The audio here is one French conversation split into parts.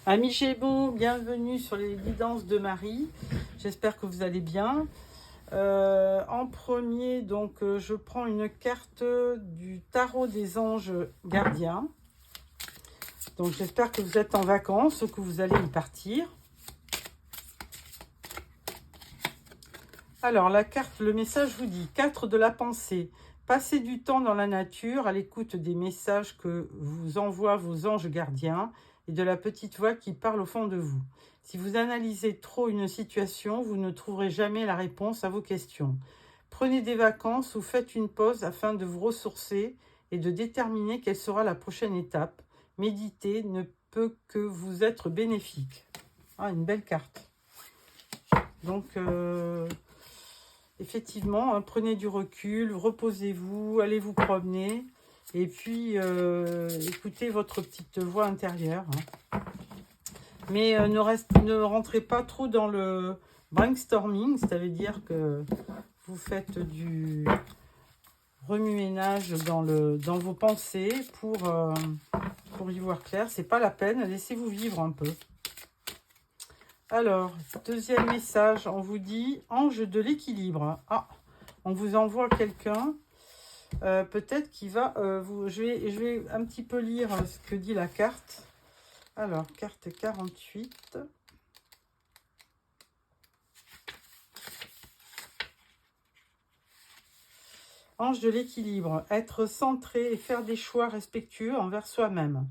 Amis Gémeaux, bienvenue sur les guidances de Marie. J'espère que vous allez bien. En premier, donc, je prends une carte du tarot des anges gardiens. Donc, j'espère que vous êtes en vacances ou que vous allez y partir. Alors, la carte, le message vous dit 4 de la pensée. Passez du temps dans la nature à l'écoute des messages que vous envoient vos anges gardiens et de la petite voix qui parle au fond de vous. Si vous analysez trop une situation, vous ne trouverez jamais la réponse à vos questions. Prenez des vacances ou faites une pause afin de vous ressourcer et de déterminer quelle sera la prochaine étape. Méditer ne peut que vous être bénéfique. Ah, une belle carte. Donc, effectivement, hein, prenez du recul, reposez-vous, allez vous promener et puis écoutez votre petite voix intérieure. Hein. Mais ne rentrez pas trop dans le brainstorming, c'est-à-dire que vous faites du remue-ménage dans vos pensées pour y voir clair. C'est pas la peine, laissez-vous vivre un peu. Alors, deuxième message, on vous dit « Ange de l'équilibre ». Ah, on vous envoie quelqu'un, peut-être qui va vous... Je vais un petit peu lire ce que dit la carte. Alors, carte 48. Ange de l'équilibre, être centré et faire des choix respectueux envers soi-même.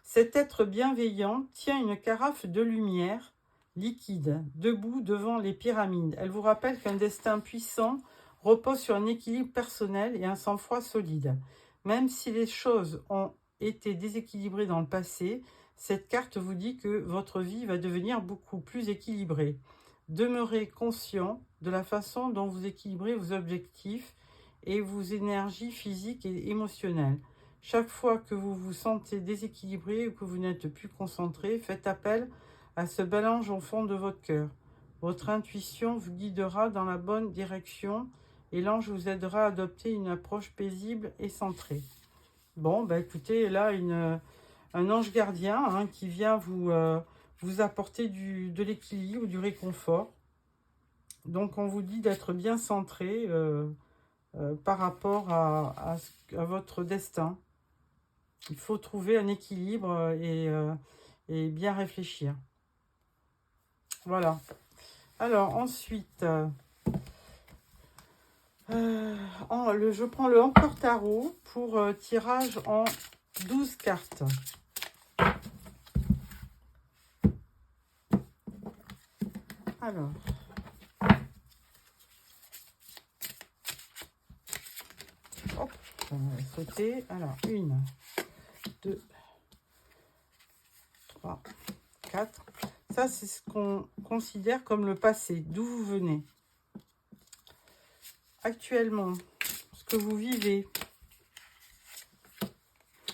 Cet être bienveillant tient une carafe de lumière liquide, debout devant les pyramides. Elle vous rappelle qu'un destin puissant repose sur un équilibre personnel et un sang-froid solide. Même si les choses ont été déséquilibrées dans le passé, cette carte vous dit que votre vie va devenir beaucoup plus équilibrée. Demeurez conscient de la façon dont vous équilibrez vos objectifs et vos énergies physiques et émotionnelles. Chaque fois que vous vous sentez déséquilibré ou que vous n'êtes plus concentré, faites appel à ce mélange au fond de votre cœur. Votre intuition vous guidera dans la bonne direction et l'ange vous aidera à adopter une approche paisible et centrée. Bon, bah écoutez, là, un ange gardien hein, qui vient vous apporter de l'équilibre, du réconfort. Donc, on vous dit d'être bien centré par rapport à votre destin. Il faut trouver un équilibre et bien réfléchir. Voilà. Alors, ensuite, je prends le Encore Tarot pour tirage en 12 cartes. Alors, hop, on va sauter. Alors, 1, 2, 3, 4. Ça, c'est ce qu'on considère comme le passé, d'où vous venez. Actuellement, ce que vous vivez.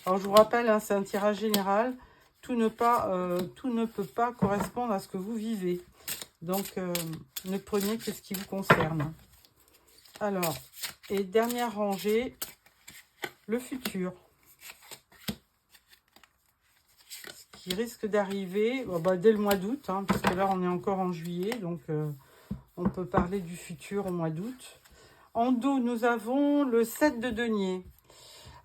Alors, je vous rappelle, hein, c'est un tirage général. Tout ne peut pas correspondre à ce que vous vivez. Donc, ne prenez que ce qui vous concerne. Alors, et dernière rangée, le futur. Ce qui risque d'arriver dès le mois d'août, hein, parce que là, on est encore en juillet. Donc, on peut parler du futur au mois d'août. En dos, nous avons le 7 de denier.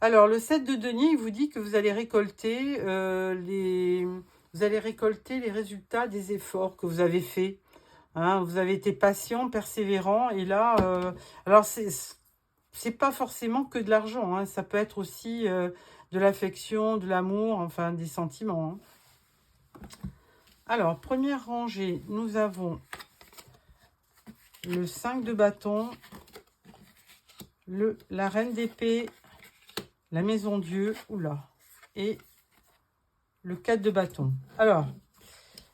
Alors, le 7 de denier, il vous dit que vous allez récolter les résultats des efforts que vous avez faits. Hein, vous avez été patient, persévérant. Et là, alors, c'est pas forcément que de l'argent. Hein, ça peut être aussi de l'affection, de l'amour, enfin, des sentiments. Hein. Alors, première rangée, nous avons le 5 de bâton, la reine d'épée, la maison Dieu, oula, et le 4 de bâton. Alors,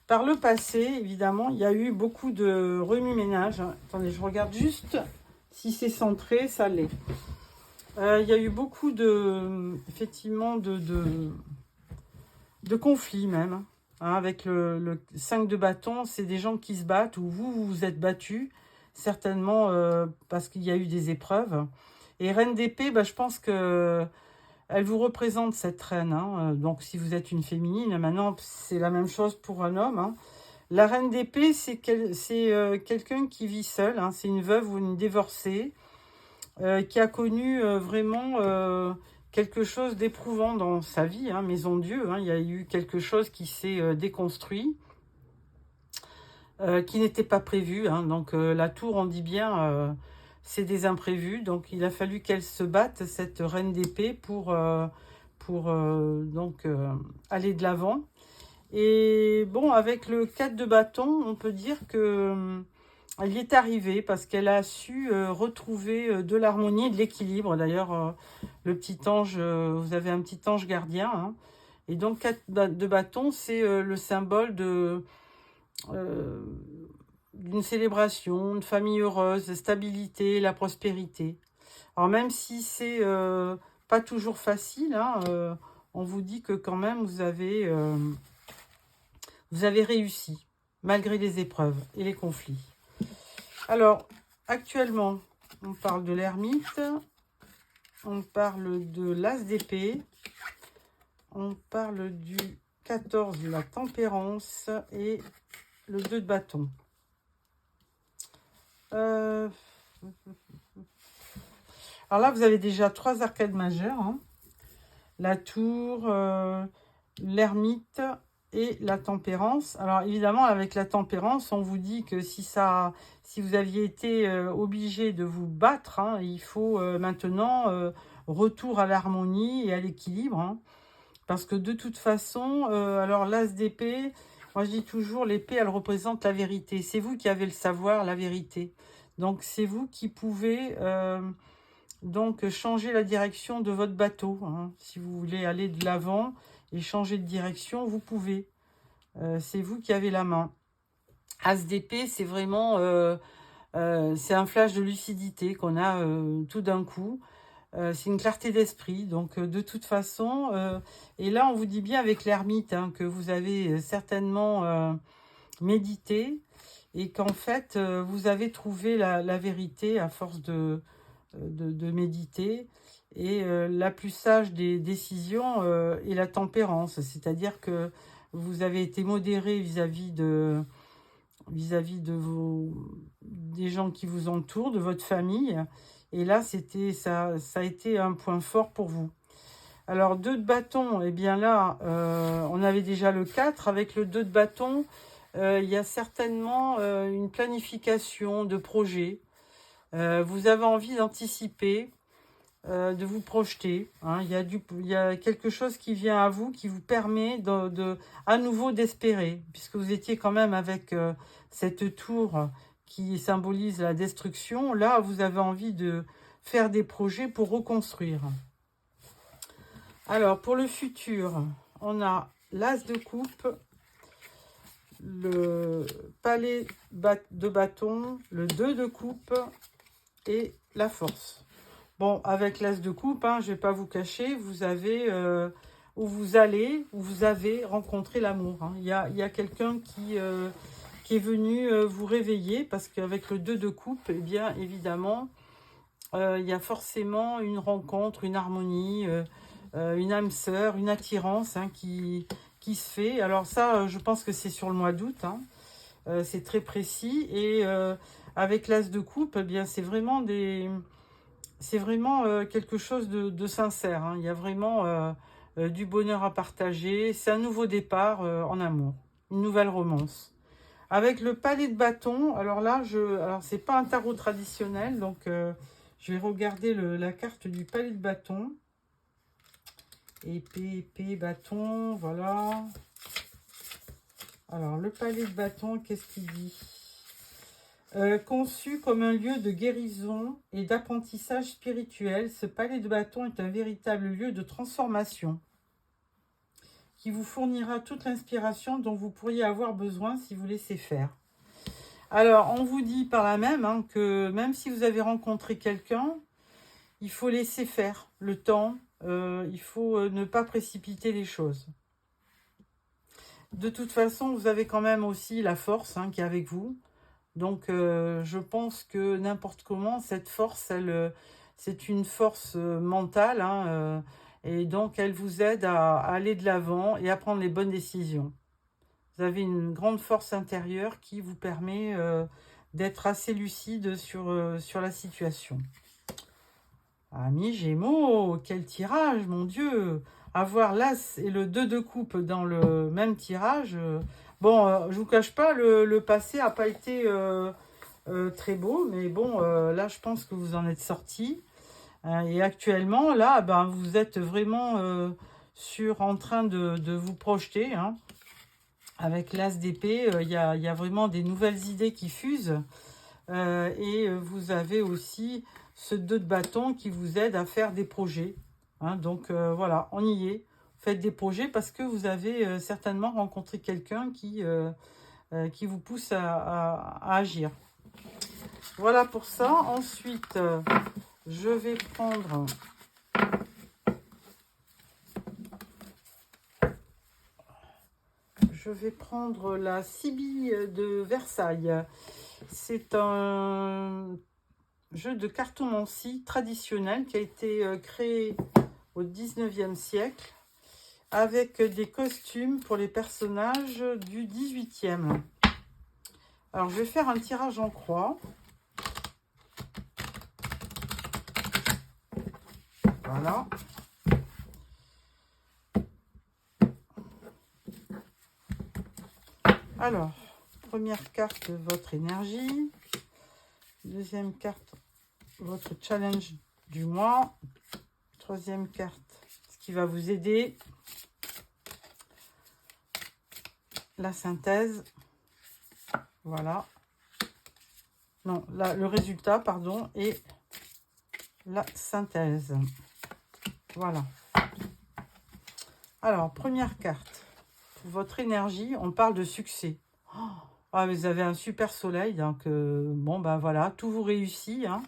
par le passé, évidemment, il y a eu beaucoup de remue-ménage. Attendez, je regarde juste si c'est centré, ça l'est. Il y a eu beaucoup effectivement, de conflits même. Hein, avec le 5 de bâton, c'est des gens qui se battent, ou vous vous êtes battus, certainement parce qu'il y a eu des épreuves. Et reine d'épée, je pense que Elle vous représente cette reine, hein, donc si vous êtes une féminine, maintenant c'est la même chose pour un homme. Hein. La reine d'épée, c'est quelqu'un qui vit seul, hein, c'est une veuve ou une divorcée qui a connu vraiment quelque chose d'éprouvant dans sa vie, hein, maison Dieu, hein, il y a eu quelque chose qui s'est déconstruit, qui n'était pas prévu, hein, donc la tour, on dit bien, c'est des imprévus, donc il a fallu qu'elle se batte, cette reine d'épée, pour donc aller de l'avant. Et bon, avec le 4 de bâton, on peut dire que elle y est arrivée parce qu'elle a su retrouver de l'harmonie et de l'équilibre. D'ailleurs, le petit ange, vous avez un petit ange gardien. Hein. Et donc, 4 de bâton, c'est le symbole d'une célébration, une famille heureuse, de stabilité, la prospérité. Alors, même si c'est pas toujours facile, hein, on vous dit que quand même, vous avez réussi, malgré les épreuves et les conflits. Alors, actuellement, on parle de l'ermite, on parle de l'as d'épée, on parle du 14 de la tempérance et le 2 de bâton. Alors là, vous avez déjà 3 arcades majeures. Hein. La tour, l'ermite et la tempérance. Alors évidemment, avec la tempérance, on vous dit que si vous aviez été obligé de vous battre, hein, il faut maintenant retour à l'harmonie et à l'équilibre. Hein, parce que de toute façon, alors l'as d'épée, moi je dis toujours, l'épée, elle représente la vérité. C'est vous qui avez le savoir, la vérité. Donc c'est vous qui pouvez donc changer la direction de votre bateau. Hein. Si vous voulez aller de l'avant et changer de direction, vous pouvez. C'est vous qui avez la main. As d'épée, c'est vraiment c'est un flash de lucidité qu'on a tout d'un coup. C'est une clarté d'esprit. Donc de toute façon, et là on vous dit bien avec l'ermite hein, que vous avez certainement médité et qu'en fait vous avez trouvé la vérité à force de méditer. Et la plus sage des décisions est la tempérance, c'est-à-dire que vous avez été modéré vis-à-vis de des gens qui vous entourent, de votre famille. Et là, ça a été un point fort pour vous. Alors, 2 de bâton, eh bien là, on avait déjà le 4. Avec le 2 de bâton, il y a certainement une planification de projet. Vous avez envie d'anticiper, de vous projeter. Hein. Il y a quelque chose qui vient à vous, qui vous permet à nouveau d'espérer, puisque vous étiez quand même avec cette tour qui symbolise la destruction. Là, vous avez envie de faire des projets pour reconstruire. Alors, pour le futur, on a l'as de coupe, le palais de bâton, le 2 de coupe et la force. Bon, avec l'as de coupe, hein, je ne vais pas vous cacher, vous avez où vous avez rencontré l'amour. Hein. Il y a quelqu'un qui est venu vous réveiller parce qu'avec le 2 de coupe, eh bien évidemment, il y a forcément une rencontre, une harmonie, une âme sœur, une attirance hein, qui se fait. Alors ça, je pense que c'est sur le mois d'août, hein. C'est très précis. Et avec l'as de coupe, eh bien c'est vraiment quelque chose de sincère. Hein. Il y a vraiment du bonheur à partager. C'est un nouveau départ en amour, une nouvelle romance. Avec le palais de bâton, alors là, c'est pas un tarot traditionnel, donc je vais regarder la carte du palais de bâton. Épée, bâton, voilà. Alors, le palais de bâton, qu'est-ce qu'il dit ? Conçu comme un lieu de guérison et d'apprentissage spirituel, ce palais de bâton est un véritable lieu de transformation qui vous fournira toute l'inspiration dont vous pourriez avoir besoin si vous laissez faire. Alors, on vous dit par là même hein, que même si vous avez rencontré quelqu'un, il faut laisser faire le temps, il faut ne pas précipiter les choses. De toute façon, vous avez quand même aussi la force hein, qui est avec vous. Donc, je pense que n'importe comment, cette force, c'est une force mentale. Hein, Et donc, elle vous aide à aller de l'avant et à prendre les bonnes décisions. Vous avez une grande force intérieure qui vous permet d'être assez lucide sur la situation. Amis Gémeaux, quel tirage, mon Dieu! Avoir l'As et le 2 de coupe dans le même tirage. Bon, je vous cache pas, le passé n'a pas été très beau, mais bon, là, je pense que vous en êtes sortis. Et actuellement, là, ben, vous êtes vraiment en train de vous projeter. Hein. Avec l'As d'épée, il y a vraiment des nouvelles idées qui fusent. Et vous avez aussi ce 2 de bâton qui vous aide à faire des projets. Hein. Donc voilà, on y est. Faites des projets parce que vous avez certainement rencontré quelqu'un qui vous pousse à agir. Voilà pour ça. Ensuite, je vais prendre la Sibylle de Versailles. C'est un jeu de cartomancie traditionnel qui a été créé au 19e siècle avec des costumes pour les personnages du 18e. Alors, je vais faire un tirage en croix. Voilà. Alors, première carte, votre énergie. Deuxième carte, votre challenge du mois. Troisième carte, ce qui va vous aider. La synthèse. Voilà. Non, là, le résultat, pardon, et la synthèse. Voilà. Alors, première carte. Pour votre énergie, on parle de succès. Oh, vous avez un super soleil, donc bon, ben voilà, tout vous réussit. Hein.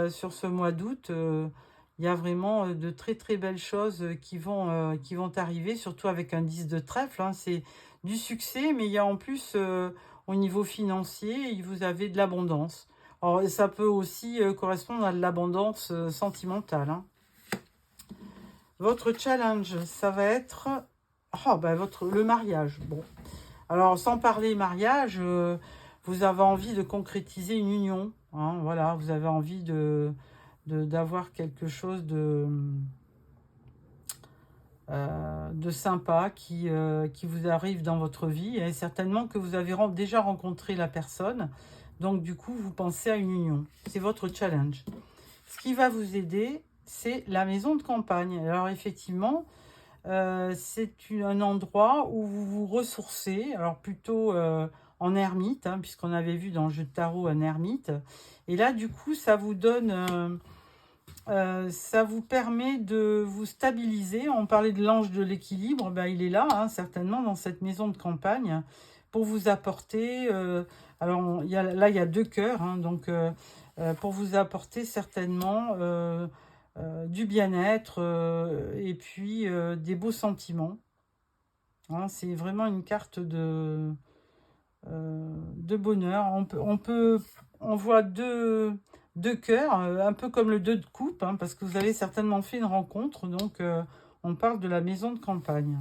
Sur ce mois d'août, il y a vraiment de très très belles choses qui vont arriver, surtout avec un 10 de trèfle. Hein. C'est du succès, mais il y a en plus, au niveau financier, vous avez de l'abondance. Alors, ça peut aussi correspondre à de l'abondance sentimentale. Hein. Votre challenge, ça va être le mariage. Bon, alors sans parler mariage, vous avez envie de concrétiser une union. Hein, voilà, vous avez envie d'avoir quelque chose de sympa qui vous arrive dans votre vie. Et certainement que vous avez déjà rencontré la personne. Donc du coup, vous pensez à une union. C'est votre challenge. Ce qui va vous aider, c'est la maison de campagne. Alors effectivement, c'est un endroit où vous vous ressourcez. Alors plutôt en ermite, hein, puisqu'on avait vu dans le jeu de tarot un ermite. Et là, du coup, ça vous donne... ça vous permet de vous stabiliser. On parlait de l'ange de l'équilibre, ben, il est là, hein, certainement, dans cette maison de campagne, pour vous apporter... alors, il y a 2 cœurs, hein, donc pour vous apporter certainement du bien-être et puis des beaux sentiments. Hein, c'est vraiment une carte de bonheur. On voit deux cœurs, un peu comme le 2 de coupe, hein, parce que vous avez certainement fait une rencontre, donc on parle de la maison de campagne.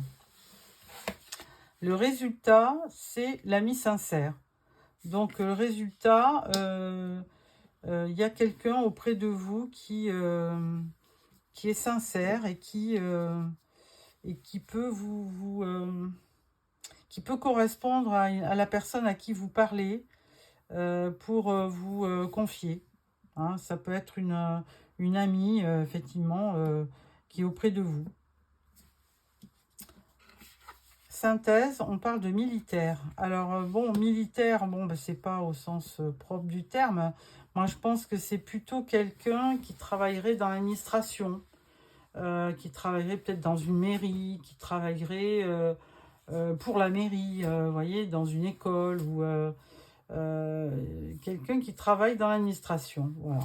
Le résultat, c'est l'ami sincère. Donc le résultat, il y a quelqu'un auprès de vous qui est sincère et qui peut qui peut correspondre à la personne à qui vous parlez pour vous confier. Hein, ça peut être une amie, effectivement, qui est auprès de vous. Synthèse, on parle de militaire. Alors, bon, militaire, bon, ben, c'est pas au sens propre du terme. Moi, je pense que c'est plutôt quelqu'un qui travaillerait dans l'administration, qui travaillerait peut-être dans une mairie, qui travaillerait pour la mairie, vous voyez, dans une école, ou quelqu'un qui travaille dans l'administration. Voilà.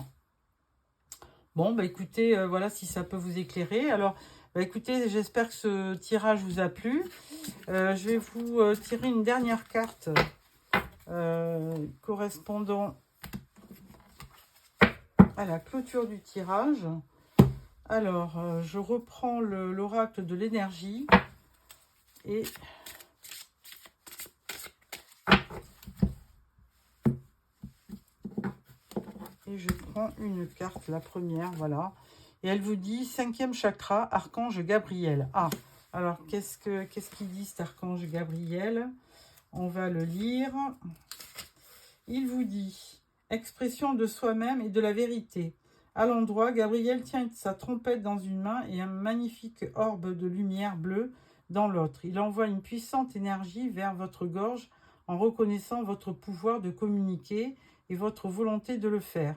Bon, bah écoutez, voilà si ça peut vous éclairer. Alors, bah écoutez, j'espère que ce tirage vous a plu. Je vais vous tirer une dernière carte correspondant à la clôture du tirage. Alors, je reprends l'oracle de l'énergie et je prends une carte, la première, voilà. Et elle vous dit 5e chakra, archange Gabriel. Ah, alors qu'est-ce qu'il dit cet archange Gabriel? On va le lire. Il vous dit expression de soi-même et de la vérité. À l'endroit, Gabriel tient sa trompette dans une main et un magnifique orbe de lumière bleue dans l'autre. Il envoie une puissante énergie vers votre gorge en reconnaissant votre pouvoir de communiquer et votre volonté de le faire.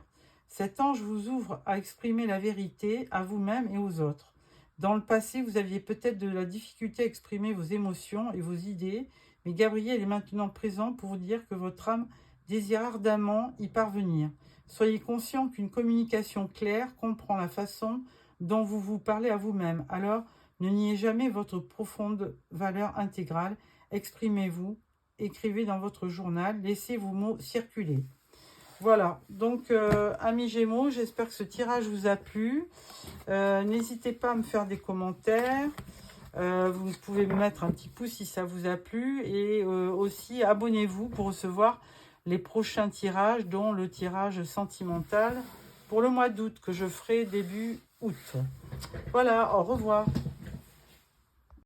Cet ange vous ouvre à exprimer la vérité à vous-même et aux autres. Dans le passé, vous aviez peut-être de la difficulté à exprimer vos émotions et vos idées, mais Gabriel est maintenant présent pour vous dire que votre âme désire ardemment y parvenir. Soyez conscient qu'une communication claire comprend la façon dont vous vous parlez à vous-même. Alors, ne niez jamais votre profonde valeur intégrale. Exprimez-vous, écrivez dans votre journal, laissez vos mots circuler. Voilà, donc amis Gémeaux, j'espère que ce tirage vous a plu. N'hésitez pas à me faire des commentaires. Vous pouvez me mettre un petit pouce si ça vous a plu. Et aussi, abonnez-vous pour recevoir les prochains tirages, dont le tirage sentimental pour le mois d'août que je ferai début août. Voilà, au revoir.